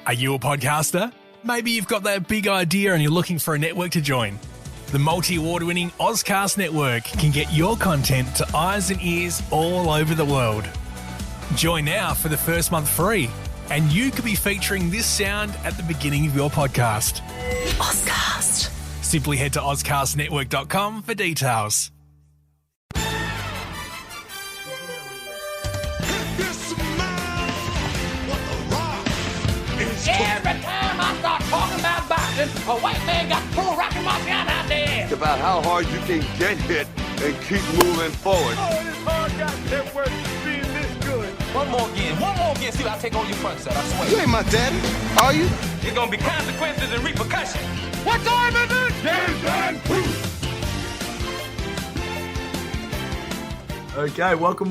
Are you a podcaster? Maybe you've got that big idea and you're looking for a network to join. The multi-award-winning Ozcast Network can get your content to eyes and ears all over the world. Join now for the first month free, and you could be featuring this sound at the beginning of your podcast. Ozcast. Simply head to ozcastnetwork.com for details. Every time I start talking about boxing, a white man got full rockin' Marciano out there. It's about how hard you can get hit and keep moving forward. Oh, this hard goddamn work being this good. One more again, see what I take on your front set, I swear. You ain't my daddy, are you? There's gonna be consequences and repercussions. What time is it? Game time. Okay, welcome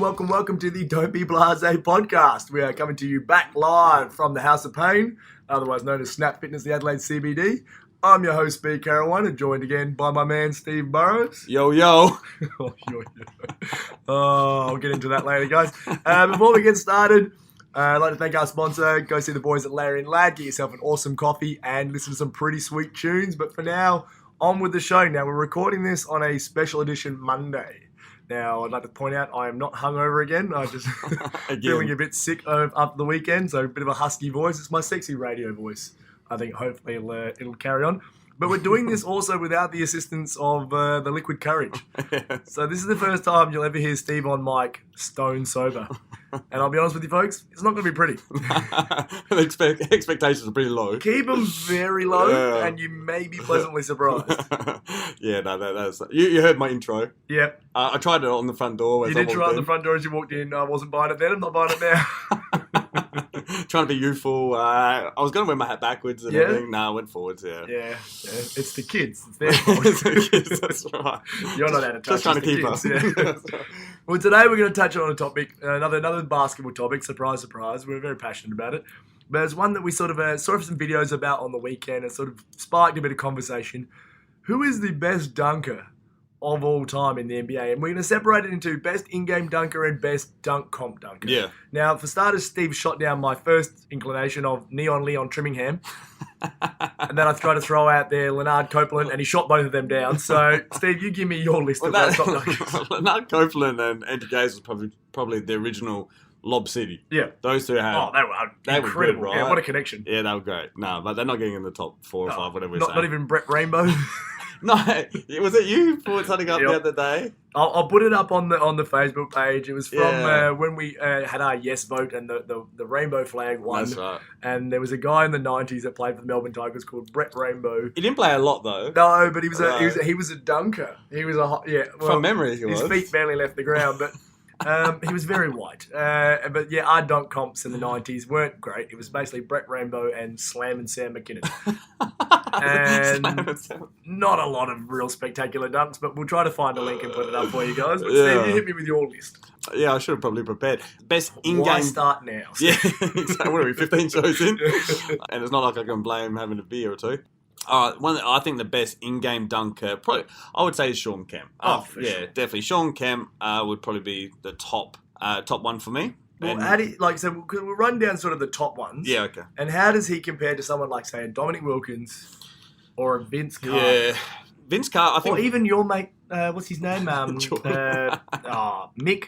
to the Don't Be Blasé podcast. We are coming to you back live from the House of Pain, otherwise known as Snap Fitness, the Adelaide CBD. I'm your host, B. Caroline, and joined again by my man, Steve Burrows. Yo, yo. I'll get into that later, guys. Before we get started, I'd like to thank our sponsor. Go see the boys at Larry and Lad. Get yourself an awesome coffee and listen to some pretty sweet tunes. But for now, on with the show. Now, we're recording this on a special edition Monday. Now, I'd like to point out I am not hungover again. I'm just feeling a bit sick after the weekend, so a bit of a husky voice. It's my sexy radio voice. I think hopefully it'll carry on. But we're doing this also without the assistance of the liquid courage. So this is the first time you'll ever hear Steve on mic stone sober. And I'll be honest with you folks, it's not going to be pretty. The expectations are pretty low. Keep them very low and you may be pleasantly surprised. Yeah, no, that's... You heard my intro. Yep. I tried it on the front door. You did try it on the front door as you walked in. I wasn't buying it then, I'm not buying it now. Trying to be youthful. I was going to wear my hat backwards and everything. No, I went forwards, Yeah, it's the kids. It's their fault. It's the kids, that's right. You're not out of touch. Just trying to keep kids, up. Yeah. Well, today we're going to touch on a topic, another basketball topic. Surprise, surprise. We're very passionate about it. But it's one that we sort of saw some videos about on the weekend and sort of sparked a bit of conversation. Who is the best dunker of all time in the NBA? And we're going to separate it into best in-game dunker and best dunk comp dunker. Yeah. Now, for starters, Steve shot down my first inclination of Neon Leon Trimmingham. And then I tried to throw out there Leonard Copeland, and he shot both of them down. So, Steve, you give me your list of those top dunkers. Leonard Copeland and Andy Gaze was probably the original Lob City. Yeah. Those two had... Oh, they were incredible. Good, right? Yeah, what a connection. Yeah, they were great. No, but they're not getting in the top 4 or 5, whatever we're saying. Not even Brett Rainbow? No, was it you who put something up the other day? I'll put it up on the Facebook page. It was from when we had our yes vote and the rainbow flag won. That's right. And there was a guy in the 90s that played for the Melbourne Tigers called Brett Rainbow. He didn't play a lot though. No, but he was a dunker. He was from memory he was. His feet barely left the ground, but he was very white. But yeah, our dunk comps in the 90s weren't great. It was basically Brett Rainbow and Slam and Sam McKinnon. And not a lot of real spectacular dunks, but we'll try to find a link and put it up for you guys. But Steve, you hit me with your list. Yeah, I should have probably prepared. Best in-game... Why start now? Yeah, exactly. What are we, 15 shows in? And it's not like I can blame having a beer or two. All right, I think the best in-game dunker, probably, I would say, is Sean Kemp. For yeah, sure. Definitely. Sean Kemp would probably be the top one for me. Well, we'll run down sort of the top ones. Yeah, okay. And how does he compare to someone like, say, a Dominic Wilkins or a Vince Carter? Yeah, Vince Carter, I think... Or even your mate, what's his name? Mick Jordan. Oh, Mick.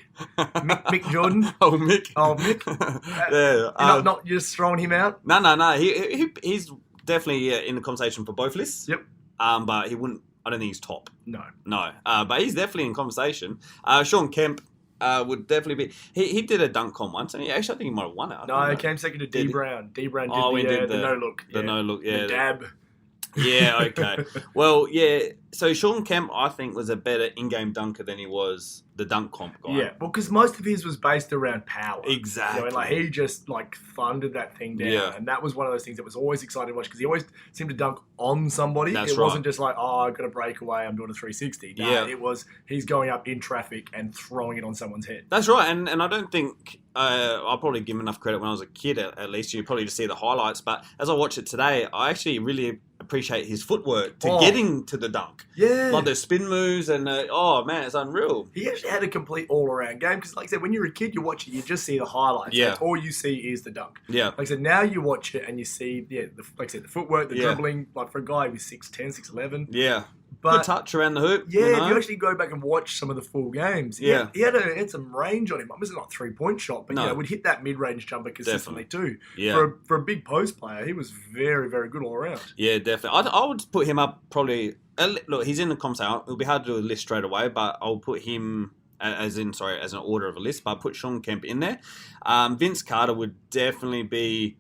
Oh, Mick. Yeah. Not just throwing him out? No. He's definitely in the conversation for both lists. Yep. But he wouldn't... I don't think he's top. No. But he's definitely in conversation. Sean Kemp would definitely be... He did a dunk con once, and actually I think he might have won it. No, he came second to D. Brown. D. Brown did the no-look. The no-look, yeah. The dab. Yeah, okay. Well, yeah, so Sean Kemp, I think, was a better in-game dunker than he was the dunk comp guy. Yeah, well, because most of his was based around power. Exactly. And he just, thundered that thing down. Yeah. And that was one of those things that was always exciting to watch, because he always seemed to dunk on somebody. That's it right. wasn't just like, I've got a breakaway, I'm doing a 360. No, yeah. It was, he's going up in traffic and throwing it on someone's head. That's right, and I don't think... I'll probably give him enough credit when I was a kid, at least. You probably just see the highlights. But as I watch it today, I actually really appreciate his footwork to getting to the dunk. Yeah. Like the spin moves and, man, it's unreal. He actually had a complete all-around game because, like I said, when you're a kid, you watch it, you just see the highlights. Yeah. Like, all you see is the dunk. Yeah. Like I said, now you watch it and you see, like I said, the footwork, the dribbling. Like for a guy who's 6'10", 6'11". Yeah. But good touch around the hoop. yeah, you know? if you actually go back and watch some of the full games, he had some range on him. I mean, it's not a 3-point shot, but would hit that mid-range jumper consistently too. Yeah. For a big post player, he was very, very good all around. Yeah, definitely. I would put him up probably. Look, he's in the comps out. It'll be hard to do a list straight away, but I'll put him as an order of a list. But I'll put Sean Kemp in there. Vince Carter would definitely be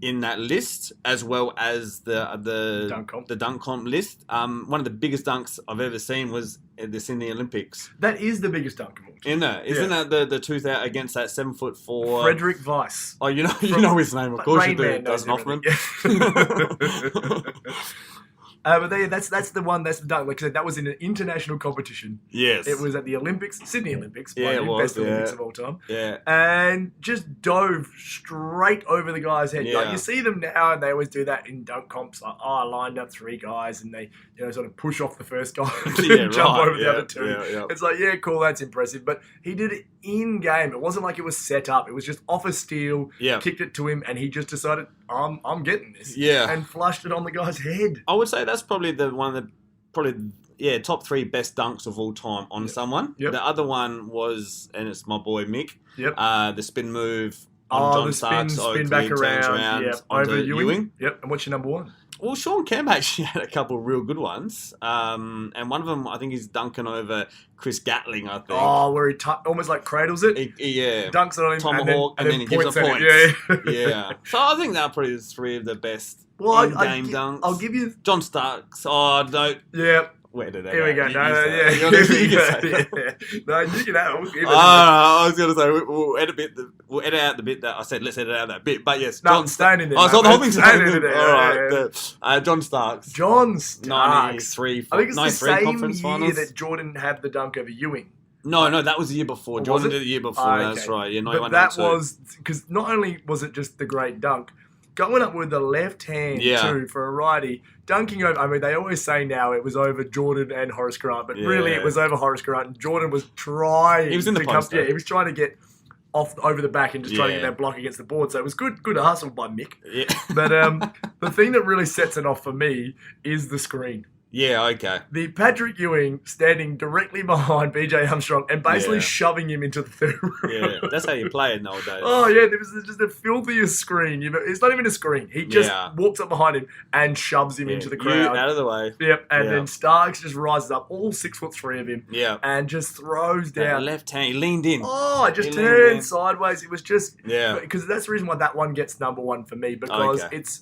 in that list, as well as the dunk comp list. One of the biggest dunks I've ever seen was this in the Olympics. That is the biggest dunk of all time. Isn't it? Isn't that the 2000 against that 7'4" Frederick Weiss? Oh, you know his name, of course you do. Dustin Hoffman. But that's the one. That's the dunk. Like I said, that was in an international competition. Yes, it was at the Olympics, Sydney Olympics. Yeah, it was best Olympics of all time. Yeah, and just dove straight over the guy's head. Yeah. Like you see them now, and they always do that in dunk comps. Like, I lined up 3 guys, and they sort of push off the first guy and jump over the other 2. Yeah. It's like, yeah, cool, that's impressive. But he did it in game. It wasn't like it was set up. It was just off a steal. Yeah. Kicked it to him, and he just decided, I'm getting this. Yeah, and flushed it on the guy's head. I would say that's probably top 3 best dunks of all time on someone. Yep. The other one was, and it's my boy Mick. Yep. The spin move on John Starks. Spin back around. Yep. Onto Over Ewing. Yep. And what's your number 1? Well, Sean Kemp actually had a couple of real good ones. And one of them, I think he's dunking over Chris Gatling, I think. Oh, where he almost like cradles it. Yeah. Dunks it on him. Tomahawk, and then he gives a point. Yeah. So I think that probably is 3 of the best in-game dunks. I'll give you... John Starks. Oh, no. Yeah. Where did that Here we go. No, you can have it. I was going to say, we'll edit out the bit that I said, let's edit out that bit. But yes, no, I'm staying in there. Oh, so the whole thing's staying in there. All right. John Starks. 93 I think it's the same conference year finals. that Jordan had the dunk over Ewing. No, that was the year before. Jordan did the year before. That's right. Yeah, but that was, because not only was it just the great dunk, going up with the left hand too for a righty, dunking over. I mean, they always say now it was over Jordan and Horace Grant, but really it was over Horace Grant. And Jordan was trying. He was in the post. He was trying to get off over the back and just trying to get that block against the board. So it was good hustle by Mick. Yeah. But the thing that really sets it off for me is the screen. Yeah, okay. The Patrick Ewing standing directly behind BJ Armstrong and basically shoving him into the third row. Yeah, that's how you play it nowadays. Oh, yeah, there was just the filthiest screen. It's not even a screen. He just walks up behind him and shoves him into the crowd. Out of the way. Yep, and then Starks just rises up, all 6'3" of him, and just throws down. Left hand, he leaned in. Oh, it just turned sideways. It was just... Yeah. Because that's the reason why that one gets number 1 for me, because it's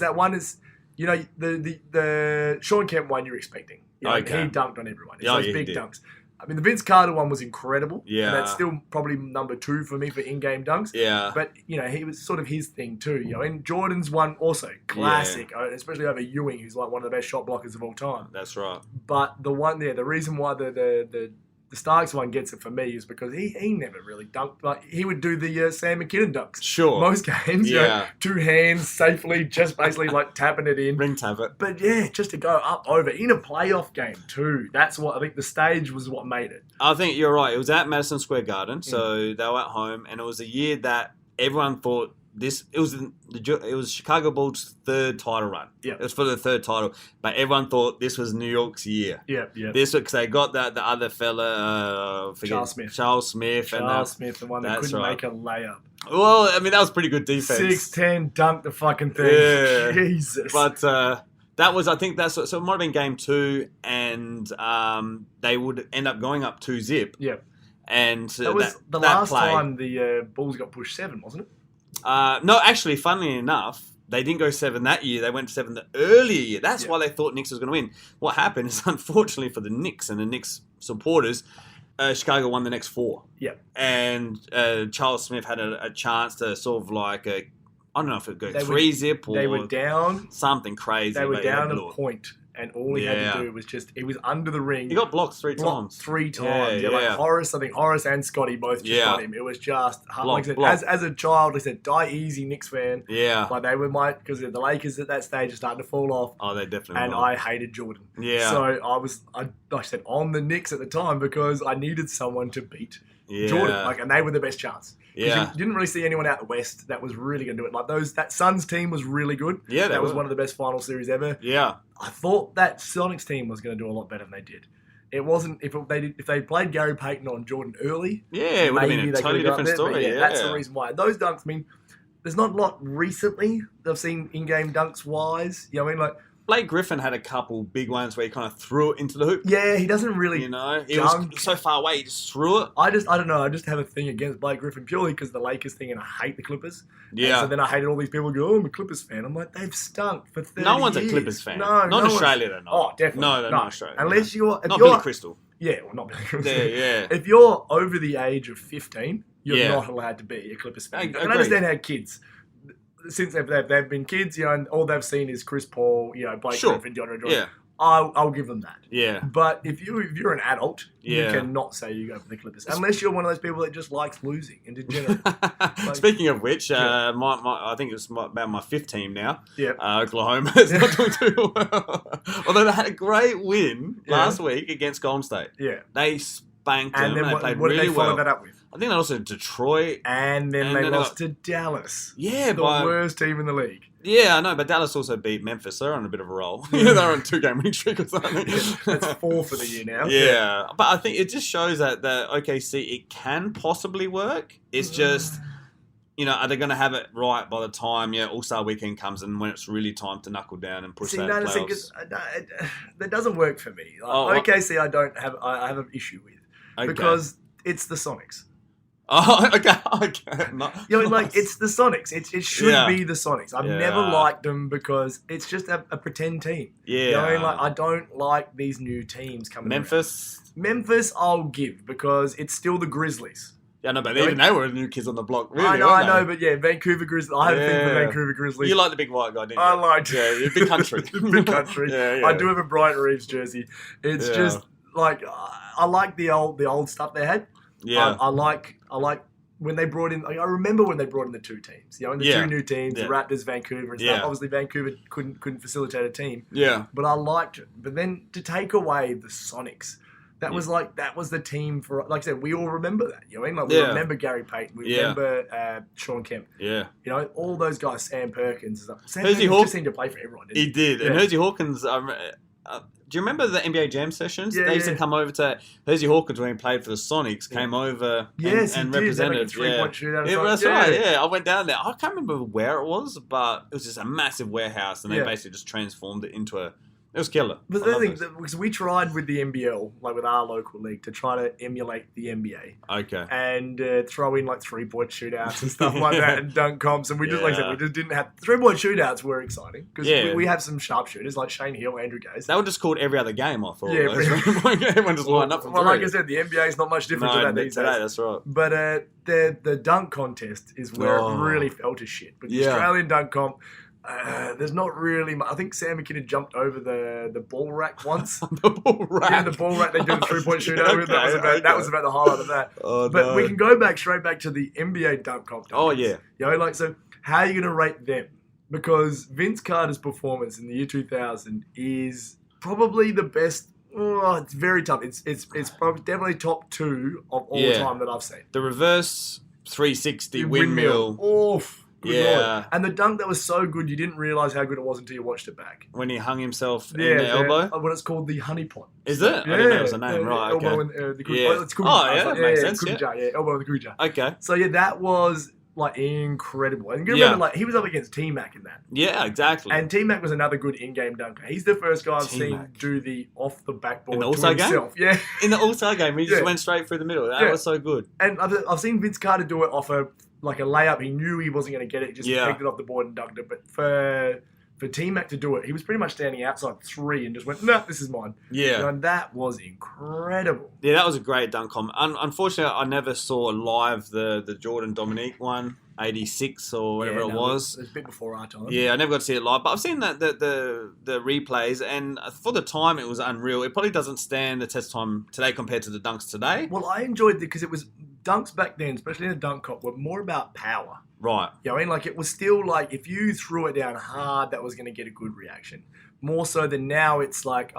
that one is... You know, the Sean Kemp one you're expecting. He dunked on everyone. It's those big dunks. I mean, the Vince Carter one was incredible. Yeah. And that's still probably number 2 for me for in-game dunks. Yeah. But, he was sort of his thing too. And Jordan's one also, classic, especially over Ewing, who's like one of the best shot blockers of all time. That's right. But the one there, the reason why the Starks one gets it for me is because he never really dunked. Like, he would do the Sam McKinnon dunks. Sure. Most games. Yeah. 2 hands safely, just basically like tapping it in. Ring tap it. But just to go up over in a playoff game too. That's what I think the stage was what made it. I think you're right. It was at Madison Square Garden, so they were at home, and it was a year that everyone thought it was Chicago Bulls' 3rd title run. Yeah. It was for the 3rd title, but everyone thought this was New York's year. Yeah. This because they got the other fella, Charles Smith, the one that couldn't make a layup. Well, I mean that was pretty good defense. 6'10", dunk the fucking thing. Yeah. Jesus. But that was, I think so it might have been game 2, and they would end up going up 2-0. Yeah. And that was the last time the Bulls got pushed 7, wasn't it? No, actually, funnily enough, they didn't go 7 that year. They went 7 the earlier year. That's why they thought Knicks was going to win. What happened is, unfortunately for the Knicks and the Knicks supporters, Chicago won the next 4. Yeah. And Charles Smith had a chance to sort of like I don't know if it would go 3-0 or they were down something crazy. They were down a point. and all he had to do was he was under the ring. He got blocked three times. Like Horace and Scotty both just got him. It was just hard. Like I said, as a child, I said, die easy, Knicks fan. Yeah. Like they were because the Lakers at that stage are starting to fall off. Oh, they definitely And were. I hated Jordan. Yeah. So I said, on the Knicks at the time because I needed someone to beat Jordan. And they were the best chance. Yeah. You didn't really see anyone out the West that was really going to do it. Like that Suns team was really good. Yeah, that was one of the best final series ever. Yeah. I thought that Sonics team was going to do a lot better than they did. It wasn't if they played Gary Payton on Jordan early. Yeah, it would have been a they totally could've got different story. there, that's the reason why. Those dunks, I mean, there's not a lot recently that I've seen in-game dunks wise. You know what I mean? Like Blake Griffin had a couple big ones where he kind of threw it into the hoop. Yeah, he doesn't really. He was so far away, he just threw it. I don't know. I just have a thing against Blake Griffin purely because the Lakers thing, and I hate the Clippers. Yeah. And so then I hated all these people who go, I'm a Clippers fan. I'm like, they've stunk for 30 No one's years. a Clippers fan. No, not Australia, they're not. Oh, definitely. No, they're not Australia. Unless you're... Not Billy Crystal. Yeah, well, not Billy Crystal. Yeah. If you're over the age of 15, you're not allowed to be a Clippers fan. I Agreed. understand how kids... Since they've been kids, and all they've seen is Chris Paul, Blake Griffin, DeAndre Jordan. Yeah. I'll give them that. Yeah. But if you're an adult, you cannot say you go for the Clippers unless you're one of those people that just likes losing and degenerate. Speaking of which, I think it's about my fifth team now. Yeah. Oklahoma is not doing too well. Although they had a great win last week against Golden State. Yeah. They spanked them. And then they played what really did they follow well. that up with? I think they also Detroit. And then they lost to Dallas. Yeah, the worst team in the league. Yeah, I know, but Dallas also beat Memphis. They're on a bit of a roll. They're on a 2-game winning streak or something. That's 4 for the year now. Yeah, but I think it just shows that the OKC, it can possibly work. It's just, are they going to have it right by the time All-Star Weekend comes and when it's really time to knuckle down and push that playoffs? That doesn't work for me. OKC, I have an issue with because it's the Sonics. Oh, okay. It's the Sonics. It should be the Sonics. I've never liked them because it's just a pretend team. Yeah. I don't like these new teams coming Memphis? around. Memphis, I'll give because it's still the Grizzlies. Yeah, no, but even they were the new kids on the block. Really, I know, but Vancouver Grizzlies. I have a thing for Vancouver Grizzlies. You like the big white guy, didn't you? I liked it. Yeah, you're big country. Big country. Yeah. I do have a Bryant Reeves jersey. It's just like I like the old stuff they had. Yeah, I like when they brought in. I remember when they brought in the two teams. The two new teams, the Raptors, Vancouver, and stuff. Obviously, Vancouver couldn't facilitate a team. Yeah, but I liked it. But then to take away the Sonics, that was the team for. Like I said, we all remember that. You know what I mean? We remember Gary Payton. We remember Sean Kemp. Yeah, all those guys. Sam Perkins. Sam Hersey Perkins just seemed to play for everyone. Didn't he did. And Hersey Hawkins. Do you remember the NBA Jam sessions? They used to come over to Hersey Hawkins when he played for the Sonics. Came over and represented. That's right. Yeah, I went down there. I can't remember where it was, but it was just a massive warehouse, and they basically just transformed it into a. It was killer. But the thing, because we tried with the NBL, like with our local league, to try to emulate the NBA. Okay. And throw in like 3-point shootouts and stuff like that, and dunk comps, and we just we just didn't have 3-point shootouts were exciting because we have some sharpshooters like Shane Hill, Andrew Gaze. They were just called every other game. I thought. Yeah, everyone just lined up for three. Like I said, the NBA is not much different to that these days. That's right. But the dunk contest is where it really fell to shit. But the Australian dunk comp. There's not really much. I think Sam McKinnon jumped over the ball rack once. The ball rack? Yeah, the ball rack they did a 3-point shootout. That was about the highlight of that. Oh, but we can go straight back to the NBA dunk competition. Oh, yeah. So how are you going to rate them? Because Vince Carter's performance in the year 2000 is probably the best. Oh, it's very tough. It's probably definitely top 2 of all time that I've seen. The reverse 360 windmill. Oof. Good Lord. And the dunk that was so good, you didn't realise how good it was until you watched it back. When he hung himself in the elbow? What it's called, the honeypot. Is it? Yeah, I didn't know it was a name. Right, okay. Elbow in the cookie jar. It's cookie jar. That makes sense. Cookie jar, elbow in the cookie jar. Okay. So, that was, incredible. And you remember, he was up against T-Mac in that. Yeah, exactly. And T-Mac was another good in-game dunker. He's the first guy I've seen do the off-the-backboard in the All-Star game? Yeah. In the All-Star game, he just went straight through the middle. That was so good. And I've seen Vince Carter do it off a layup. He knew he wasn't going to get it. He just picked it off the board and dunked it. But for T-Mac to do it, he was pretty much standing outside 3 and just went, no, this is mine. Yeah. And that was incredible. Yeah, that was a great dunk. Unfortunately, I never saw live the Jordan Dominique one. 86 or whatever it no, was. It was a bit before our time. Yeah, I never got to see it live, but I've seen that the replays, and for the time it was unreal. It probably doesn't stand the test time today compared to the dunks today. Well, I enjoyed it because it was dunks back then, especially in the dunk comp, were more about power. Right. You know what I mean? Like, it was still like, if you threw it down hard, that was going to get a good reaction. More so than now, it's like,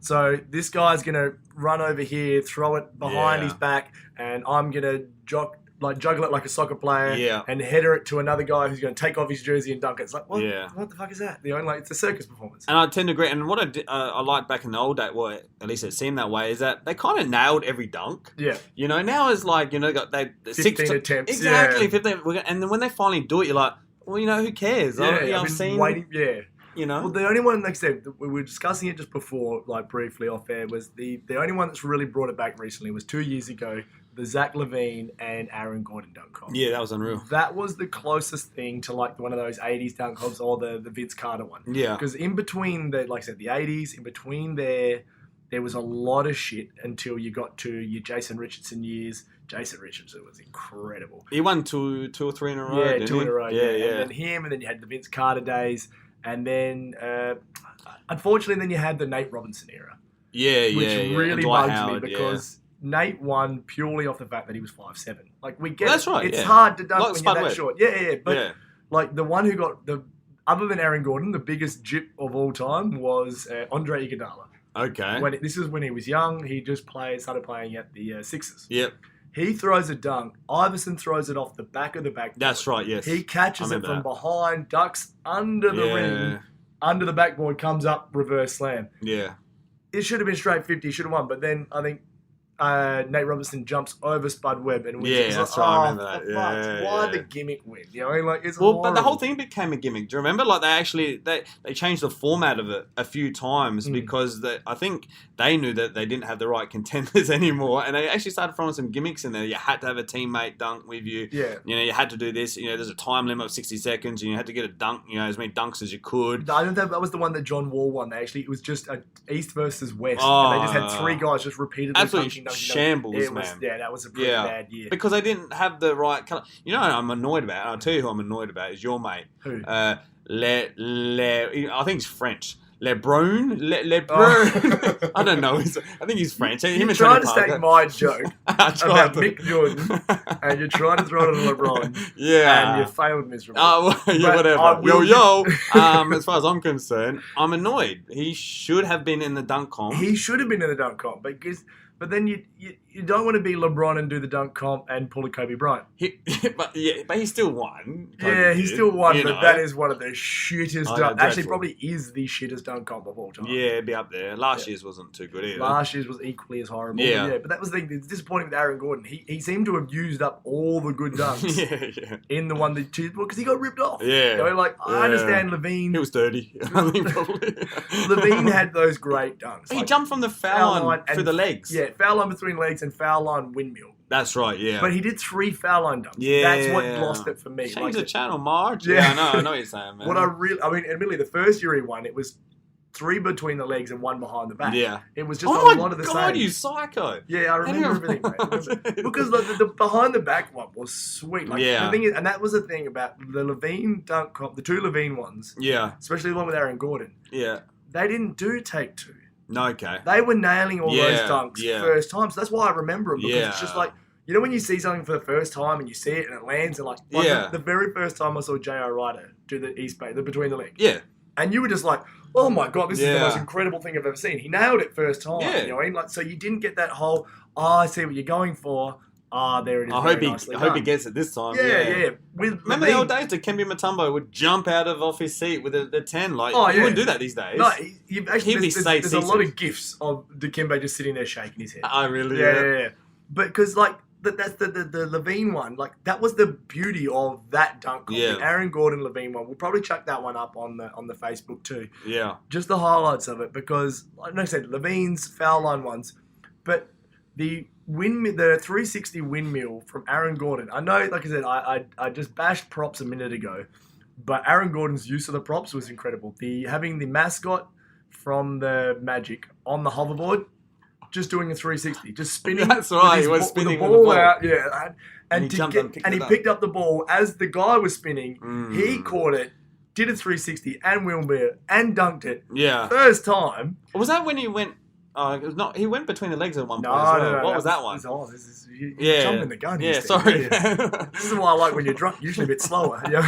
so this guy's going to run over here, throw it behind his back, and I'm going to juggle it like a soccer player and header it to another guy who's going to take off his jersey and dunk it. It's like, what the fuck is that? It's a circus performance. And I tend to agree. And what I liked back in the old day, well, at least it seemed that way, is that they kind of nailed every dunk. Yeah. You know, now it's like, you know, got 15 attempts. Exactly. Yeah. 15, and then when they finally do it, you're like, well, you know, who cares? I've seen... waiting. Yeah. You know? Well, the only one, like I said, we were discussing it just before, like briefly off air, was the only one that's really brought it back recently was 2 years ago, the Zach LaVine and Aaron Gordon dunk comp. Yeah, that was unreal. That was the closest thing to like one of those 80s dunk comps or the Vince Carter one. Yeah. Because in between the 80s, in between there was a lot of shit until you got to your Jason Richardson years. Jason Richardson was incredible. He won two or three in a row. Yeah, 2 in a row. Yeah. And then him, and then you had the Vince Carter days, and then unfortunately, then you had the Nate Robinson era. Yeah, which really bugs Howard, me because Nate won purely off the fact that he was 5'7". Like, we get That's it. right. It's hard to dunk when you're that Webb. short. Yeah. But like the one who got other than Aaron Gordon, the biggest jip of all time was Andre Iguodala. Okay. This is when he was young. He just started playing at the Sixers. Yep. He throws a dunk. Iverson throws it off the back of the backboard. That's right, yes. He catches it from behind, ducks under the ring, under the backboard, comes up, reverse slam. Yeah. It should have been straight 50, should have won. But then I think Nate Robinson jumps over Spud Webb and wins. Yeah, that's right. I remember that. Why the gimmick win? You know, like, it's well, horrible. but the whole thing became a gimmick. Do you remember? Like, they changed the format of it a few times because I think they knew that they didn't have the right contenders anymore, and they actually started throwing some gimmicks in there. You had to have a teammate dunk with you. Yeah. You know, you had to do this. You know, there's a time limit of 60 seconds, and you had to get a dunk. You know, as many dunks as you could. I don't think that was the one that John Wall won. It was just a East versus West, and they just had three guys just repeatedly absolutely dunking. Shambles, man. Yeah, that was a pretty bad year. Because they didn't have the right color. You know what I'm annoyed about? I'll tell you who I'm annoyed about is your mate. Who? I think he's French. Lebrun? I don't know. I think he's French. You're trying to take my joke about Mick Jordan, and you're trying to throw it at LeBron. Yeah. And you failed miserably. Whatever. Yo. As far as I'm concerned, I'm annoyed. He should have been in the dunk comp. He should have been in the dunk comp, but then you don't want to be LeBron and do the dunk comp and pull a Kobe Bryant. But he still won. He still won, but know. that is one of the shittest dunk. Actually, dreadful. probably is the shittest dunk comp of all time. Yeah, it'd be up there. Last year's wasn't too good either. Last year's was equally as horrible. Yeah. But that was the thing. It's disappointing with Aaron Gordon. He seemed to have used up all the good dunks in the one that because he got ripped off. Yeah. You know, I understand Levine. He was 30, I think, probably. Levine had those great dunks. He jumped from the foul line through the legs. Yeah, foul line between legs and foul line windmill. That's right, yeah. But he did 3 foul line dunks. Yeah. That's what lost it for me. Change the channel, Marge. Yeah. I know what you're saying, man. Admittedly, the first year he won, it was 3 between the legs and 1 behind the back. Yeah. It was just a lot of the same. Oh my God, you psycho. Yeah, I remember everything, mate. Because the behind the back one was sweet. The thing is, and that was the thing about the Levine dunk comp, the 2 Levine ones. Yeah. Especially the one with Aaron Gordon. Yeah. They didn't do take 2. No, okay. They were nailing all those dunks first time. So that's why I remember them. Because it's just like, you know when you see something for the first time and you see it and it lands and the very first time I saw J.R. Ryder do the East Bay, the between the legs. Yeah. And you were just like, oh my God, this is the most incredible thing I've ever seen. He nailed it first time. Yeah. You know what I mean? So you didn't get that whole, I see what you're going for. There it is. I hope he gets it this time. Yeah. Remember the old days that Kembe Mutombo would jump off his seat with the 10? He wouldn't do that these days. No, there's a lot of gifs of Dikembe just sitting there shaking his head. I really Yeah. But because that's the Levine one. That was the beauty of that dunk. Yeah. The Aaron Gordon Levine one. We'll probably chuck that one up on the Facebook too. Yeah. Just the highlights of it because, like I said, Levine's foul line ones, but the 360 windmill from Aaron Gordon. I know, like I said, I just bashed props a minute ago, but Aaron Gordon's use of the props was incredible. Having the mascot from the Magic on the hoverboard. just doing a 360, just spinning. That's right, with he was with spinning the with the ball ball. out, yeah. And he jumped up and picked and he it up. picked up the ball as the guy was spinning. He caught it, did a 360 and wheelbarrow and dunked it. Yeah. First time. Was that when he went? Oh, it was not. He went between the legs at one No, point as well. no. What was that one? You're jumping the gun. Yeah, instead. sorry. Yeah. This is why I like when you're drunk. Usually a bit slower. You're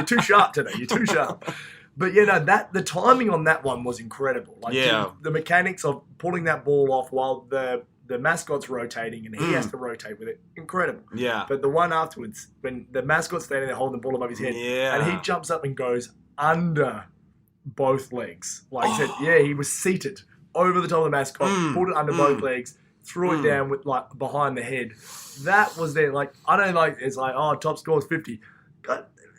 too sharp today. You're too sharp. But the timing on that one was incredible. Like the mechanics of pulling that ball off while the mascot's rotating and he has to rotate with it, incredible. Yeah. But the one afterwards, when the mascot's standing there holding the ball above his head, and he jumps up and goes under both legs. Like I said, he was seated over the top of the mascot, pulled it under both legs, threw it down with like behind the head. That was there. Like I don't like. It's like top score is 50.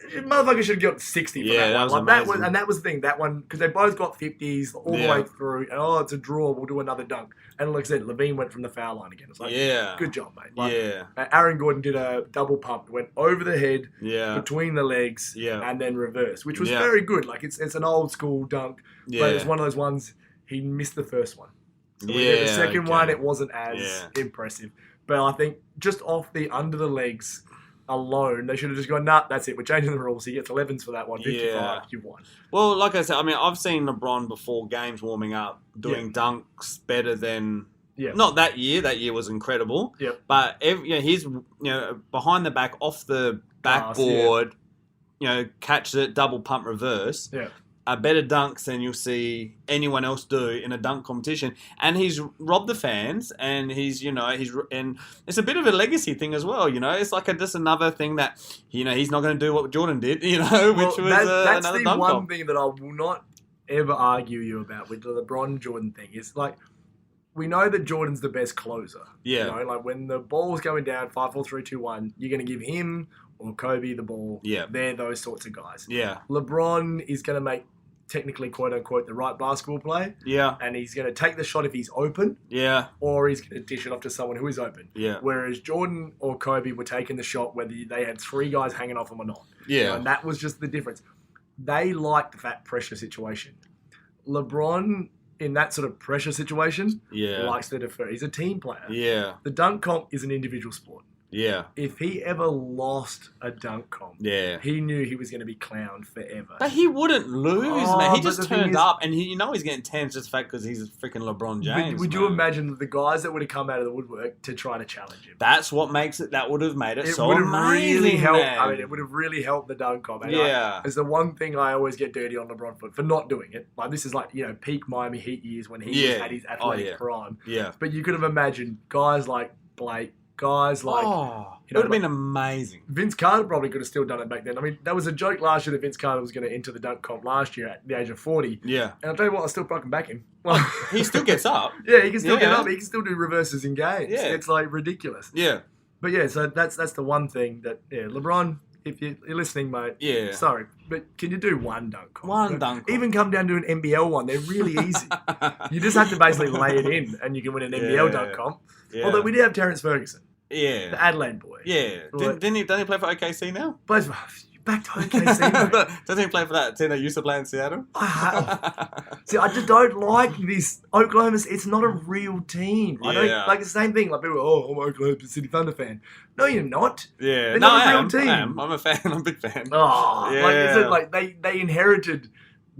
Motherfucker should have got 60 for that one. Was like, amazing. that was the thing. That one, because they both got 50s all the way through. And it's a draw. We'll do another dunk. And like I said, Levine went from the foul line again. It's like, good job, mate. Like, Aaron Gordon did a double pump. Went over the head, between the legs, and then reverse, which was very good. Like it's an old school dunk, but it's one of those ones he missed the first one. So the second one, it wasn't as impressive. But I think just off the under the legs alone, they should have just gone, nah, that's it. We're changing the rules. He gets 11s for that one. 55, you've won. Well, like I said, I mean, I've seen LeBron before games warming up doing dunks better than. Not that year. That year was incredible. Yep. But he's behind the back, off the backboard, catches it, double pump reverse. Yeah. Are better dunks than you'll see anyone else do in a dunk competition, and he's robbed the fans, and and it's a bit of a legacy thing as well. It's like just another thing that he's not going to do what Jordan did. Which was that's another the dunk one comp. thing that I will not ever argue you about with the LeBron Jordan thing. Is like we know that Jordan's the best closer. Yeah, like when the ball's going down 5, 4, 3, 2, 1, you're going to give him or Kobe the ball. Yeah, they're those sorts of guys. Yeah, LeBron is going to make technically, quote unquote, the right basketball play. Yeah. And he's going to take the shot if he's open. Yeah. Or he's going to dish it off to someone who is open. Yeah. Whereas Jordan or Kobe were taking the shot whether they had 3 guys hanging off them or not. Yeah. And that was just the difference. They liked that pressure situation. LeBron, in that sort of pressure situation, likes to defer. He's a team player. Yeah. The dunk comp is an individual sport. Yeah. If he ever lost a dunk comp, he knew he was going to be clowned forever. But he wouldn't lose, man. He just turned up, and he's getting 10s just fact because he's a freaking LeBron James. Would you imagine the guys that would have come out of the woodwork to try to challenge him? That's what makes it. That would have made it so would have amazing. Really helped. Man. I mean, it would have really helped the dunk comp. And yeah, it's the one thing I always get dirty on LeBron for not doing it. Like this is like peak Miami Heat years when he was at his athletic prime. Yeah, but you could have imagined guys like Blake. Guys like... it would have been amazing. Vince Carter probably could have still done it back then. I mean, that was a joke last year that Vince Carter was going to enter the dunk comp last year at the age of 40. Yeah. And I'll tell you what, I still fucking back him. He still gets up. Yeah, he can still get up. He can still do reverses in games. Yeah. It's like ridiculous. Yeah. But yeah, so that's the one thing that, LeBron, if you're listening, mate, sorry, but can you do one dunk comp? One dunk comp. Even come down to an NBL one. They're really easy. You just have to basically lay it in and you can win an NBL dunk comp. Yeah. Although we did have Terrence Ferguson. Yeah. The Adelaide boy. Yeah. Didn't he play for OKC now? Plays back to OKC, mate. Doesn't he play for that team that used to play in Seattle? See, I just don't like this. Oklahoma, it's not a real team. I don't like the same thing. Like people, I'm an Oklahoma City Thunder fan. No, you're not. Yeah. They're not a real team. I am. I'm a fan. I'm a big fan. Oh, yeah. Like they inherited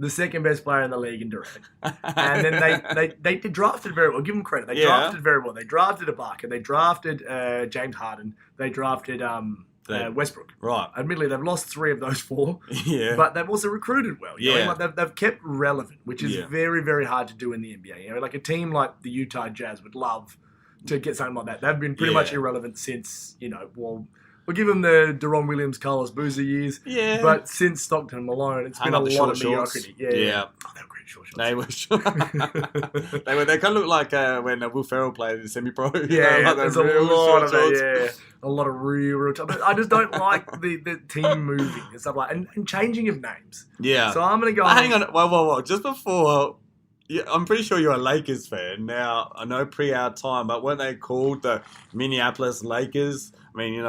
the second best player in the league in Durant. And then they drafted very well. Give them credit. They drafted very well. They drafted Ibaka. They drafted James Harden. They drafted Westbrook. Right. Admittedly, they've lost 3 of those 4. Yeah. But they've also recruited well. You know? Like they've kept relevant, which is very, very hard to do in the NBA. Like a team like the Utah Jazz would love to get something like that. They've been pretty much irrelevant since, we'll give them the Deron Williams, Carlos Boozer years. Yeah. But since Stockton Malone, it's been a lot of mediocrity. Yeah. Oh, they were great short shots. They were short. They kind of look like when Will Ferrell played in semi-pro. Yeah, there's a lot of that, a lot of real time. But I just don't like the team moving and stuff like that. And changing of names. Yeah. So I'm going to go... Hang on. Whoa. Just before... Yeah, I'm pretty sure you're a Lakers fan. Now, I know pre our time, but weren't they called the Minneapolis Lakers? I mean,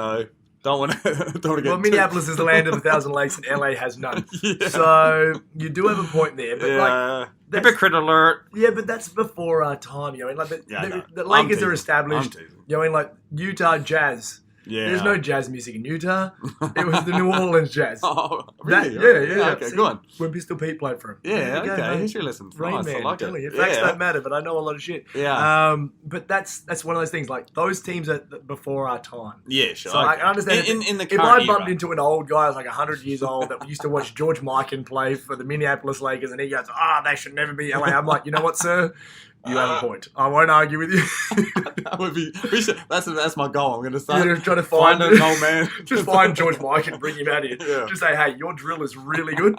Don't want to get Well, Minneapolis is the land of 1,000 lakes, and LA has none. Yeah. So you do have a point there, but like, that's- hypocrite alert. yeah, but that's before our time. You know, like Yeah, I know. the I'm Lakers teasing. are established. I'm teasing. You know, like Utah Jazz. Yeah. There's no jazz music in Utah. It was the New Orleans Jazz. Oh, That- really? yeah. Okay, See, go on. When Pistol Pete played for him. Yeah, There you go, okay. mate. History lessons. Rain Nice. Man, I like telling it. you. Facts don't matter, but I know a lot of shit. Yeah. But that's one of those things. Like those teams are before our time. Yeah, sure. So like, I understand In the if current I bumped era. into an old guy who's like 100 years old that used to watch George Mikan play for the Minneapolis Lakers, and he goes, they should never be LA. I'm like, you know what, sir? You have a point. I won't argue with you. That would be. That's my goal. I'm going to start You're trying to find find an old man. Just find George Mike and bring him out here. Yeah. Just say, hey, your drill is really good,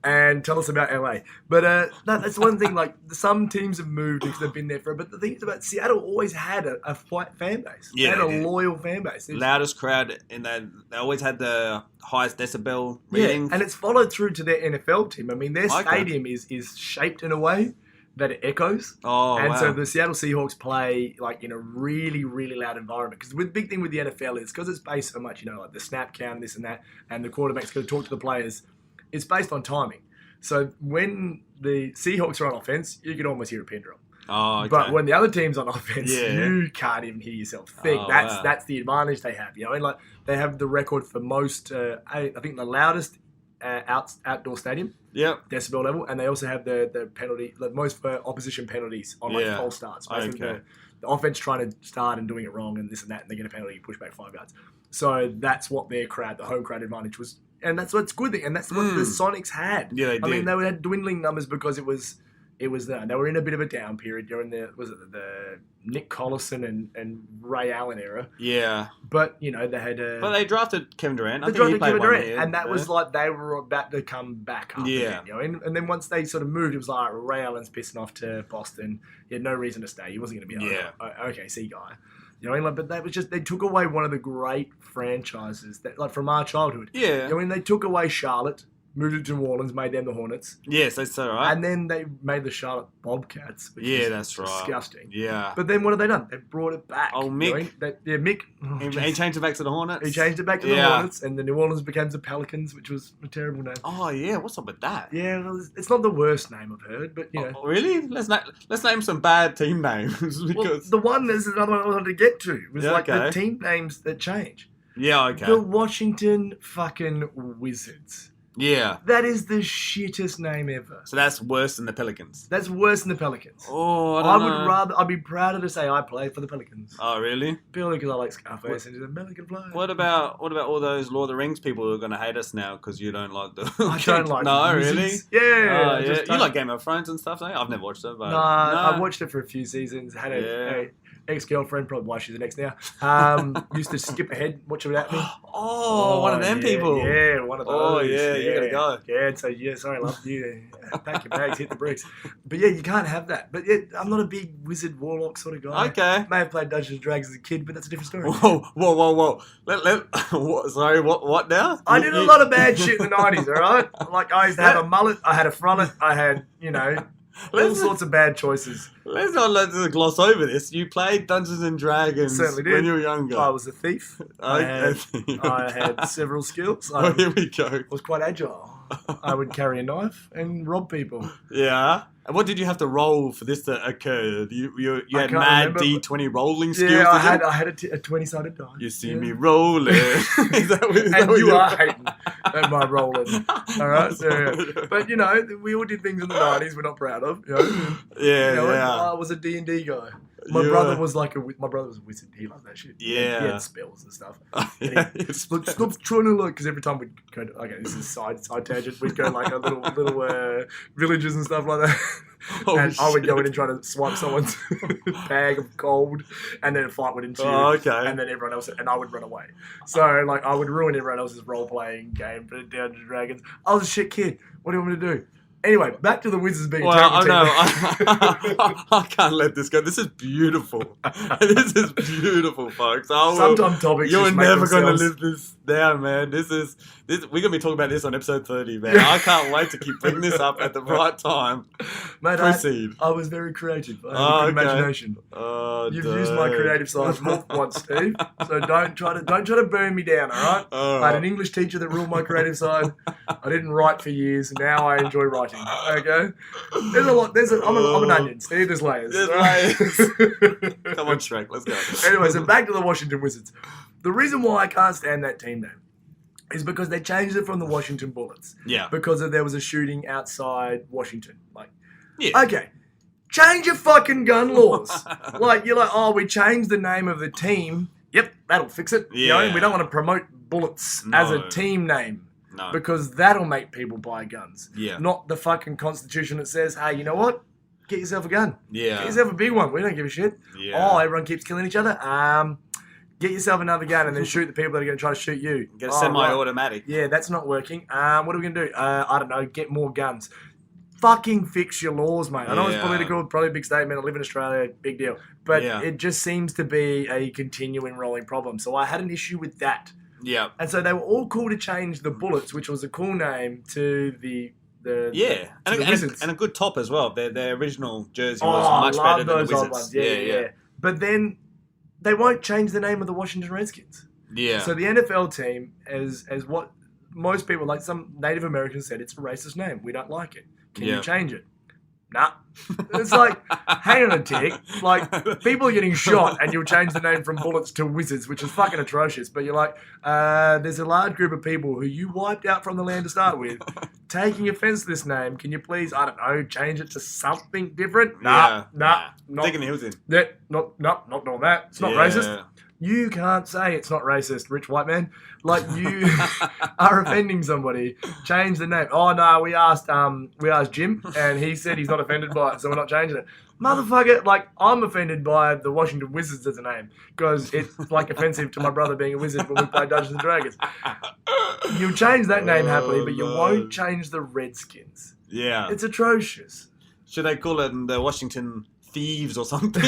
and tell us about LA. But no, that's one thing. Like some teams have moved because they've been there for. But the thing is about Seattle always had a fan base. Yeah, they had they a did. loyal fan base. Loudest crowd, and they always had the highest decibel Yeah, readings. and it's followed through to their NFL team. I mean, their Okay. stadium is shaped in a way that it echoes. Oh, And wow. so the Seattle Seahawks play like in a really, really loud environment. Because the big thing with the NFL is because it's based so much, you know, like the snap count, this and that, and the quarterback's going to talk to the players. It's based on timing. So when the Seahawks are on offense, you can almost hear a pin drop. Oh, okay. But when the other team's on offense, Yeah. you can't even hear yourself think. Oh, that's wow. that's the advantage they have. You know, and like they have the record for most. I think the loudest outdoor stadium. Yep. Decibel level, and they also have the penalty, the most for opposition penalties on like Yeah. false starts. Basically, Okay. the offense trying to start and doing it wrong and this and that, and they get a penalty, push back 5 yards. So that's what their crowd, the home crowd advantage was, and that's what's good, and that's what the Sonics had. Yeah, they I mean, did. they had dwindling numbers because it was they were in a bit of a down period during the Nick Collison and Ray Allen era, Yeah. but you know they had But they drafted Kevin Durant. I they think he drafted played Kevin one Durant, year, and that yeah. was like they were about to come back up Yeah. again, you know. And then once they sort of moved, it was like Ray Allen's pissing off to Boston. He had no reason to stay. He wasn't going to be OKC guy. You know, like, but that was just they took away one of the great franchises that like from our childhood. Yeah. I mean, they took away Charlotte, moved it to New Orleans, made them the Hornets, Yes, that's all right. and then they made the Charlotte Bobcats. Which Yeah, is that's right. disgusting. Yeah. But then what have they done? They brought it back. Oh, you Mick. know? Mick. Oh, He jeez. changed it back to the Hornets. He changed it back to the Yeah. Hornets, and the New Orleans became the Pelicans, which was a terrible name. Oh yeah, what's up with that? Yeah, well, it's not the worst name I've heard, but you know. Oh, really? Let's name some bad team names Well, because the one is another one I wanted to get to. Was Yeah, like the okay. team names that change. yeah, okay, The Washington fucking Wizards. yeah. That is the shittest name ever. So that's worse than the Pelicans. That's worse than the Pelicans. Oh, I'd be prouder to say I play for the Pelicans. Oh, really? Purely because I like Scarface and he's American flag. What about all those Lord of the Rings people who are going to hate us now because you don't like the? I don't like No, Wizards. really? Yeah, Oh, I yeah. just You don't- like Game of Thrones and stuff, don't you? I've never watched it, but No, I've watched it for a few seasons. Had a ex-girlfriend, probably why she's an ex now. Used to skip ahead, watch it without me. Oh, one of them yeah, people. Yeah, one of those. Oh, yeah, you gotta go. Yeah, so yeah, sorry, love you. Pack your bags, hit the bricks. But yeah, you can't have that. But yeah, I'm not a big wizard warlock sort of guy. Okay. May have played Dungeons and Dragons as a kid, but that's a different story. Whoa! Sorry, what now? I did a lot of bad shit in the 90s, all right? Like, I used to have a mullet, I had a front, I had, you know, all sorts of bad choices. Let's not let this gloss over this. You played Dungeons and Dragons Certainly did. when you were younger. I was a thief. I had several skills. I Oh, here we go. was quite agile. I would carry a knife and rob people. Yeah. And what did you have to roll for this to occur? You I had can't mad remember, D20 rolling skills. Yeah, did you? I had a 20-sided die. You see Yeah. me rolling. Is that And what you you're- are hating at my rolling. All right? So, yeah. But, you know, we all did things in the 90s we're not proud of. You know? Yeah, You know, yeah. I was a D&D guy. My You brother were- was my brother was a wizard. He loved that shit. He Yeah. had spells and stuff. Yeah, And he- it's- Stop trying to look, because every time we'd go to, okay, this is side tangent, we'd go like a little villages and stuff like that. Oh, and I would go in shit. and try to swipe someone's bag of gold, and then a fight would ensue. Oh, okay. And then everyone else, and I would run away. So, like, I would ruin everyone else's role-playing game for Dungeons and Dragons. I was a shit kid. What do you want me to do? Anyway, back to the Wizards being a Well, I terrible know. team. I can't let this go. This is beautiful. This is beautiful, folks. Sometimes topics You're just make never going to themselves- live this down, man. This. We're going to be talking about this on episode 30, man. I can't wait to keep bringing this up at the right time. Mate, Proceed. I was very creative. I had a good imagination. You've used my creative side more than once, Steve. So don't try to burn me down, all right? I had an English teacher that ruled my creative side. I didn't write for years. Now I enjoy writing. Okay? There's a lot. I'm an onion, Steve. There's layers. There's all right? Come on, Shrek. Let's go. Anyway, so back to the Washington Wizards. The reason why I can't stand that team name is because they changed it from the Washington Bullets. Yeah. Because there was a shooting outside Washington. Yeah. Okay. Change your fucking gun laws. You're like, oh, we changed the name of the team. Yep, that'll fix it. You know, Yeah. we don't want to promote bullets as a team name. No. Because that'll make people buy guns. Yeah. Not the fucking constitution that says, hey, you know what? Get yourself a gun. Yeah. Get yourself a big one. We don't give a shit. Yeah. Oh, everyone keeps killing each other. Get yourself another gun and then shoot the people that are going to try to shoot you. Get a Oh, semi-automatic. right. Yeah, that's not working. What are we going to do? I don't know. Get more guns. Fucking fix your laws, mate. I know it's Yeah. political, probably a big statement. I live in Australia, big deal. But Yeah. it just seems to be a continuing rolling problem. So I had an issue with that. Yeah. And so they were all cool to change the Bullets, which was a cool name, to the Yeah, to the Wizards. and a good top as well. Their original jersey Oh, was I much love better than those the old Wizards. ones. Yeah. But then they won't change the name of the Washington Redskins. Yeah. So the NFL team, as what most people, like some Native Americans said, it's a racist name. We don't like it. Can Yeah. you change it? Nah. It's like, hang on a tick. Like, people are getting shot and you'll change the name from Bullets to Wizards, which is fucking atrocious. But you're like, there's a large group of people who you wiped out from the land to start with, taking offense to this name. Can you please, I don't know, change it to something different? Nah. Not Taking the heels in. not doing that. It's not Yeah. racist. You can't say it's not racist, rich white man. Like, you are offending somebody. Change the name. Oh no, we asked Jim, and he said he's not offended by it, so we're not changing it. Motherfucker, like, I'm offended by the Washington Wizards as a name because it's like offensive to my brother being a wizard when we play Dungeons and Dragons. You'll change that name happily, but you won't change the Redskins. Yeah. It's atrocious. Should they call it the Washington Thieves or something?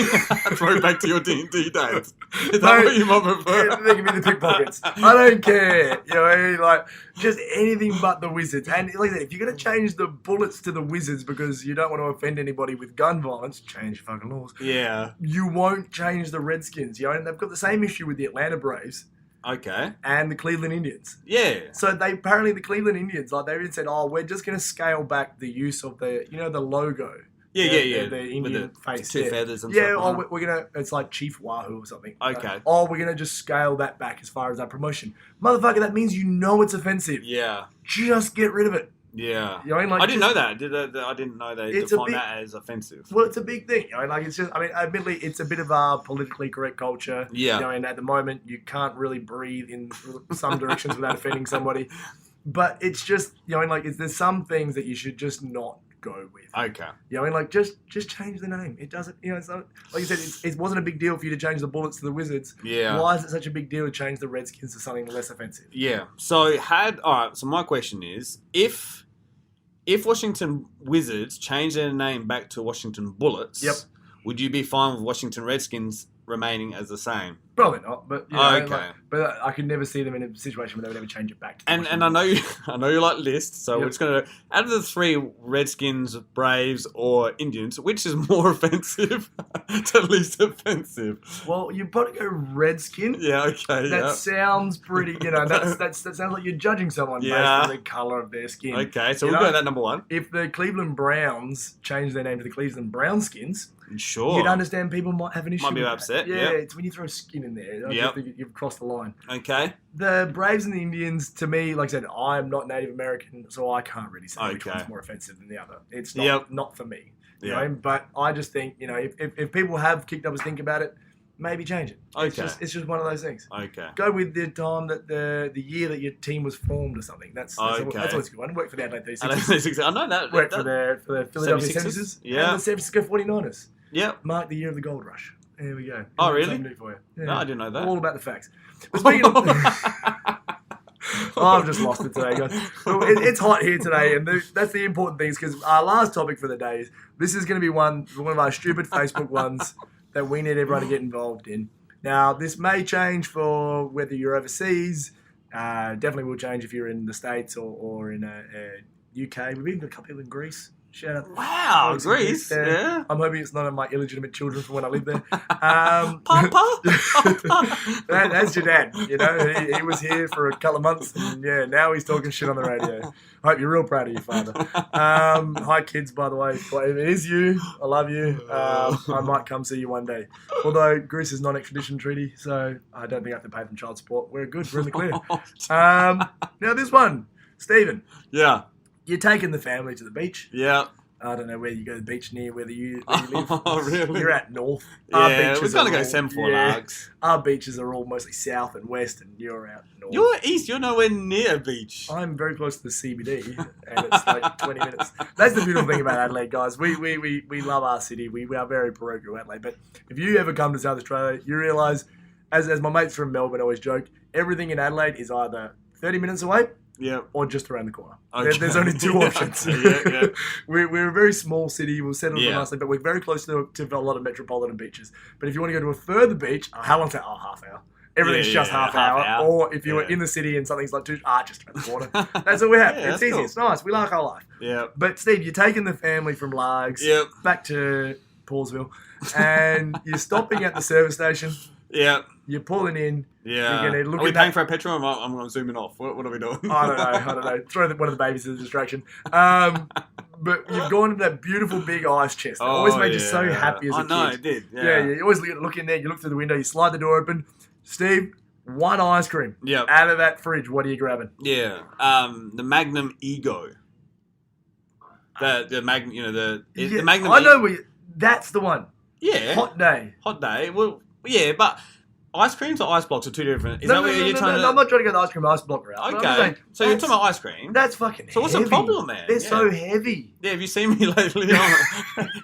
Throw back to your D&D days. Is that what you might prefer? They can be the pickpockets. I don't care. You know what I mean? Like, just anything but the Wizards. And like I said, if you're going to change the Bullets to the Wizards because you don't want to offend anybody with gun violence, change your fucking laws. Yeah. You won't change the Redskins. You know, and they've got the same issue with the Atlanta Braves Okay. and the Cleveland Indians. Yeah. So the Cleveland Indians, like, they even said, oh, we're just going to scale back the use of the logo. Yeah. The Indian With the face. two feathers and yeah, stuff. we're gonna. It's like Chief Wahoo or something. Okay. We're gonna just scale that back as far as our promotion. Motherfucker, that means you know it's offensive. Yeah. Just get rid of it. Yeah. You know what I mean? Like, I didn't know that. I didn't know they It's a defined big- that as offensive. Well, it's a big thing. You know, like, it's just. I mean, admittedly, it's a bit of a politically correct culture. Yeah. You know, and at the moment, you can't really breathe in some directions without offending somebody. But it's just, you know, like, there's some things that you should just not go with. Okay. You know, I mean, like, just change the name. It doesn't, you know, it's not, like you said, it wasn't a big deal for you to change the Bullets to the Wizards. Yeah. Why is it such a big deal to change the Redskins to something less offensive? Yeah. So so my question is, if Washington Wizards change their name back to Washington Bullets, Yep. would you be fine with Washington Redskins remaining as the same? Probably not, but you know, Okay. but I could never see them in a situation where they would ever change it back to the And Washington I know Bullets. you like lists, so we're Yep. just gonna out of the three Redskins, Braves, or Indians, which is more offensive to least offensive? Well, you'd probably go Redskin. Yeah, okay, That sounds pretty, you know, that sounds like you're judging someone based on the colour of their skin. Okay, so You we'll know, go that number one. If the Cleveland Browns change their name to the Cleveland Brownskins, Sure. you'd understand people might have an issue Might be with upset, that. Yeah, yep. it's when you throw skin in there. I Yep. just think you've crossed the line. Okay. The Braves and the Indians, to me, like I said, I'm not Native American, so I can't really say which Okay. one's more offensive than the other. It's Yep. not for me. You Yeah. know? But I just think, you know, if people have kicked up a stink about it, maybe change it. Okay. It's just one of those things. Okay. Go with the time that the year that your team was formed or something. That's Okay. always a good one. Work for the Adelaide I know 36ers. I know that. Work for the Philadelphia 76ers? 76ers. Yeah. And the San Francisco 49ers. Yep. Mark the year of the gold rush. There we go. Oh, Got really? something new for you. Yeah. No, I didn't know that. All about the facts. But speaking of, I've just lost it today, guys. It's hot here today, and that's the important thing, because our last topic for the day is this is going to be one of our stupid Facebook ones that we need everyone to get involved in. Now, this may change for whether you're overseas. Definitely will change if you're in the States or in UK. We've even got a couple people in Greece. Shout out. Wow, Greece. Yeah. I'm hoping it's none of my illegitimate children from when I lived there. Papa? That's your dad. You know, he was here for a couple of months, and yeah, now he's talking shit on the radio. I hope you're real proud of your father. Hi, kids, by the way. If it is you, I love you. I might come see you one day. Although Greece is non-extradition treaty, so I don't think I have to pay them child support. We're good. We're in the clear. Now, this one, Stephen. Yeah. You're taking the family to the beach. Yeah. I don't know where you go to the beach near where you live. Oh, really? You're at north. Yeah, we've got to go Semaphore Largs. Our beaches are all mostly south and west, and you're out north. You're east. You're nowhere near a beach. I'm very close to the CBD, and it's like 20 minutes. That's the beautiful thing about Adelaide, guys. We love our city. We are very parochial Adelaide. But if you ever come to South Australia, you realise, as my mates from Melbourne always joke, everything in Adelaide is either 30 minutes away, or just around the corner. Okay. There's only two options. Yeah. We're a very small city. We're settled nicely, but we're very close to a lot of metropolitan beaches. But if you want to go to a further beach, how long's that? Oh, half hour. Everything's just half hour. Or if you were in the city and something's like just around the corner. That's all we have. It's easy. Cool. It's nice. We like our life. Yeah. But Steve, you're taking the family from Largs back to Paulsville, and you're stopping at the service station. Yeah. You're pulling in. Yeah. You're gonna look are we paying for a petrol? I'm going to zoom in off. What are we doing? I don't know. Throw one of the babies as a distraction. But you've gone into that beautiful big ice chest. It always made you so happy as a kid. I know, it did. Yeah. You always look in there. You look through the window. You slide the door open. Steve, one ice cream. Yep. Out of that fridge, what are you grabbing? Yeah. The Magnum Ego. The Magnum, the Magnum. I know that's the one. Yeah. Hot day. Well, yeah, but ice creams or ice blocks are two different. Is that what you're trying to? No, I'm not trying to go the ice cream ice block route. Okay. So you're talking about ice cream. That's fucking So what's the problem, man? They're so heavy. Yeah, have you seen me lately?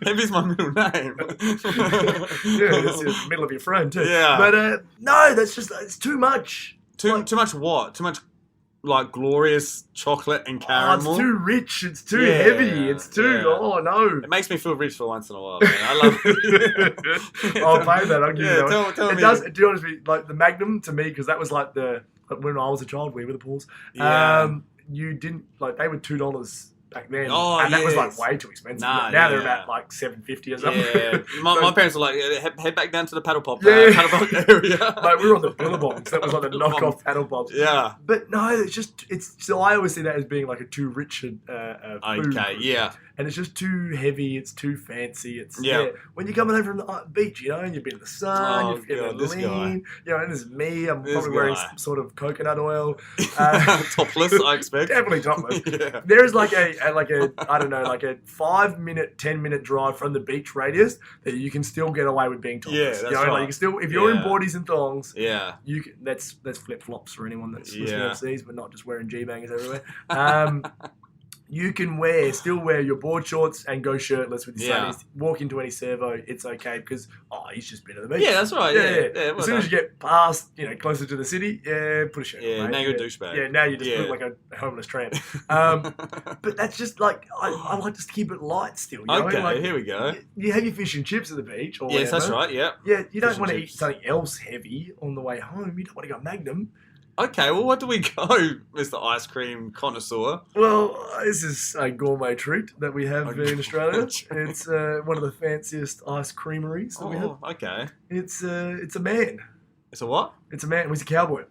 Heavy's my middle name. It's the middle of your phone too. Yeah. But no, that's just, it's too much. Too much what? Too much like glorious chocolate and caramel. It's too rich. It's too heavy. It's too. Oh no! It makes me feel rich for once in a while. Man. I love it. I'll pay that. I'll give you that. Tell it me. does. To be honest with you, like the Magnum to me, because that was like when I was a child, we were the pools. Yeah. You didn't they were $2 back then, and that was like way too expensive. Now they're about like $7.50 or something. Yeah, my parents were like, head back down to the paddle pop area. Like we were on the Billabongs. That was like the knockoff paddle pops. Yeah, but no, it's so I always see that as being like a too rich food. Okay, yeah. And it's just too heavy. It's too fancy. It's when you're coming home from the beach, and you've been in the sun, you're feeling lean. And this is me. I'm probably wearing some sort of coconut oil. Topless, I expect. Definitely topless. Yeah. There is like a I don't know, like a 5-minute, 10-minute drive from the beach radius that you can still get away with being topless. Yeah, that's right. Like you can still, if you're in boardies and thongs, you can. That's flip flops for anyone that's listening overseas, but not just wearing G-bangers everywhere. You can still wear your board shorts and go shirtless with your sunnies. Walk into any servo, it's okay because he's just been to the beach. Yeah, that's right. Yeah. As soon as you get past, closer to the city, put a shirt on. Yeah, now you're a douchebag. Yeah, now you just look like a homeless tramp. But that's just like I like to keep it light still. Okay, here we go. You have your fish and chips at the beach, or whatever. Yes, that's right. Yeah. Yeah, you don't want to eat something else heavy on the way home. You don't want to go Magnum. Okay, well, what do we go, Mr. Ice Cream Connoisseur? Well, this is a gourmet treat that we have in Australia. It's one of the fanciest ice creameries that we have. Okay. It's a man. It's a what? It's a man. He's a cowboy.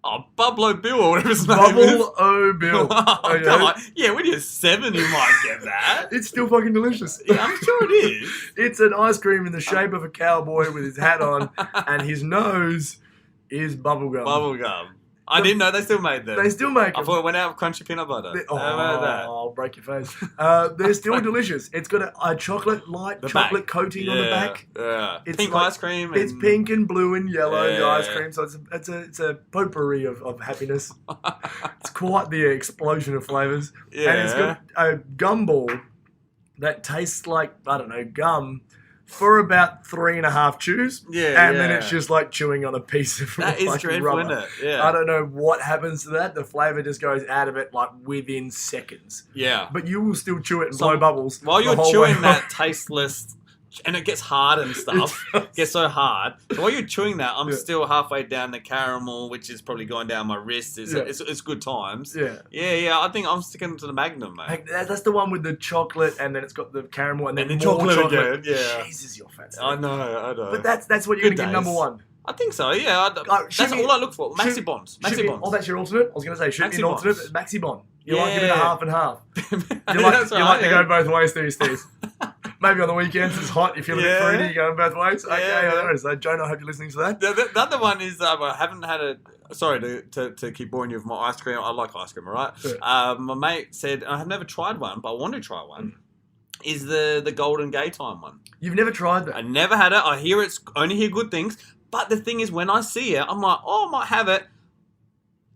Oh, Bubble Bill or whatever his name is. Bubble O Bill. Yeah, when you're 7, you might get that. It's still fucking delicious. Yeah, I'm sure it is. It's an ice cream in the shape of a cowboy with his hat on, and his nose is bubblegum. Bubblegum. I didn't know they still made them. They still make them. I thought it went out of crunchy peanut butter. I'll break your face. They're still delicious. It's got a chocolate chocolate coating on the back. Yeah. It's pink ice cream. It's pink and blue and yellow, the ice cream. So it's a potpourri of happiness. It's quite the explosion of flavours. Yeah. And it's got a gumball that tastes like, I don't know, gum, for about 3.5 chews. Yeah, and then yeah. it's just like chewing on a piece of That is like dreadful, rubber. isn't it? Yeah. I don't know what happens to that. The flavour just goes out of it like within seconds. Yeah. But you will still chew it and So, blow bubbles. While the you're whole chewing way that tasteless, and it gets hard and stuff, it gets so hard. So while you're chewing that, I'm still halfway down the caramel, which is probably going down my wrist. It's good times. Yeah. I think I'm sticking to the Magnum, mate. Like, that's the one with the chocolate, and then it's got the caramel, and then the more chocolate again, yeah. Jesus, you're fat. I know. But that's what you're Good going to give days. number one. I think so, yeah. That's all I look for. Maxi Bonds. Oh, that's your alternate? I was going to say, should be an Maxi alternate. Bonds. Maxi Bond. You like Yeah. giving it half and half. You That's like right, to go both ways, do you, Steve? Maybe on the weekends it's hot, you're feeling a bit fruity, you're going both ways. Okay, Yeah. I know. So, Jonah, I hope you're listening to that. The other one is I haven't had a. Sorry to keep boring you with my ice cream. I like ice cream, all right? Yeah. My mate said, I have never tried one, but I want to try one. Is the Golden Gay Time one? You've never tried that? I never had it. I only hear good things. But the thing is, when I see it, I'm like, I might have it.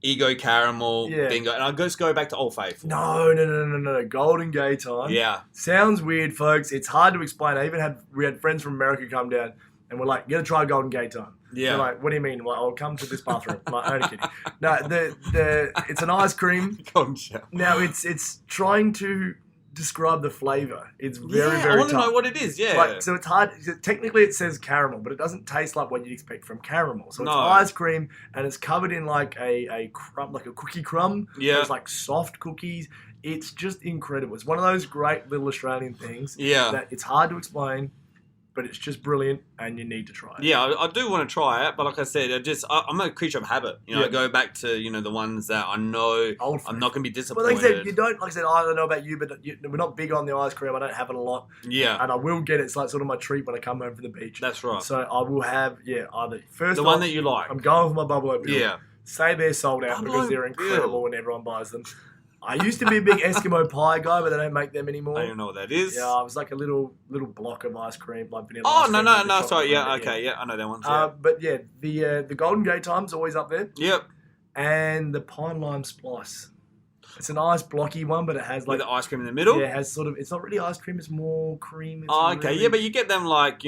Ego caramel, bingo, and I just go back to Old Faithful. No. Golden Gay Time. Yeah. Sounds weird, folks. It's hard to explain. We had friends from America come down, and we're like, you got to try Golden Gay Time. Yeah. They're like, what do you mean? Well, I'll come to this bathroom. I'm like, only kidding. No, it's an ice cream. Golden shower. Now it's trying to describe the flavor. It's very, I very want to tough. know what it is. Yeah. Like, so it's hard. Technically, it says caramel, but it doesn't taste like what you'd expect from caramel. So it's No. ice cream, and it's covered in like a crumb, like a cookie crumb. Yeah. It's like soft cookies. It's just incredible. It's one of those great little Australian things. Yeah. That it's hard to explain, but it's just brilliant, and you need to try it. Yeah, I do want to try it, but like I said, I'm a creature of habit. I go back to the ones that I know Old I'm not going to be But disappointed. like I said, I don't know about you, but we're not big on the ice cream. I don't have it a lot. Yeah, And I will get it. It's like sort of my treat when I come home from the beach. that's right. So I will have, either first The off, one that you like. I'm going for my bubble oat milk. Yeah. Say they're sold out Bubble because oat they're incredible milk. and everyone buys them. I used to be a big Eskimo pie guy, but they don't make them anymore. I don't know what that is. Yeah, I was like a little block of ice cream, like vanilla Oh, ice cream. no, with the chocolate sorry. Yeah, on it, okay. Yeah, I know that one. But yeah, the Golden Gate Time's always up there. Yep. And the Pine Lime Splice. It's a nice blocky one, but it has like With the ice cream in the middle? Yeah, it has sort of. It's not really ice cream. It's more cream. It's Oh, okay. really- Yeah, but you get them like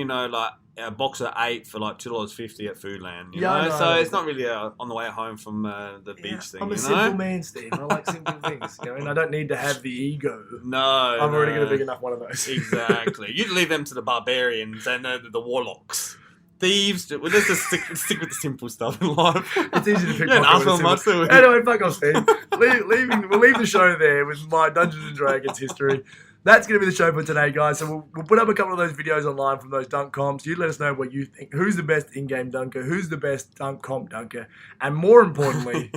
a box of 8 for like $2.50 at Foodland. You Yeah, I know? know. So it's not really on the way home from the Yeah, beach thing. I'm a you simple know? man, Steve. I like simple things, and I don't need to have the ego. No, I've already got a no. big enough one of those. Exactly. You'd leave them to the barbarians and the warlocks. Thieves. Well, let's just stick with the simple stuff in life. It's easy to pick Yeah, pocket with asshole a much, symbol. do we? Anyway, fuck off, Steve. We'll leave the show there with my Dungeons and Dragons history. That's going to be the show for today, guys. So we'll put up a couple of those videos online from those dunk comps. You let us know what you think. Who's the best in-game dunker? Who's the best dunk comp dunker? And more importantly,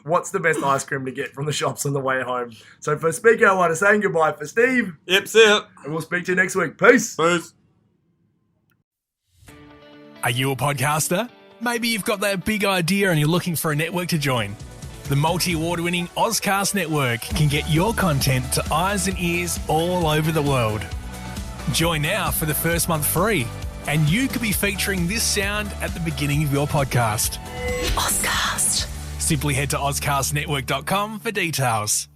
what's the best ice cream to get from the shops on the way home? So for Speaker One, saying goodbye for Steve. Yep, see ya. And we'll speak to you next week. Peace. Peace. Are you a podcaster? Maybe you've got that big idea and you're looking for a network to join. The multi-award-winning Ozcast Network can get your content to eyes and ears all over the world. Join now for the first month free, and you could be featuring this sound at the beginning of your podcast. Ozcast. Simply head to ozcastnetwork.com for details.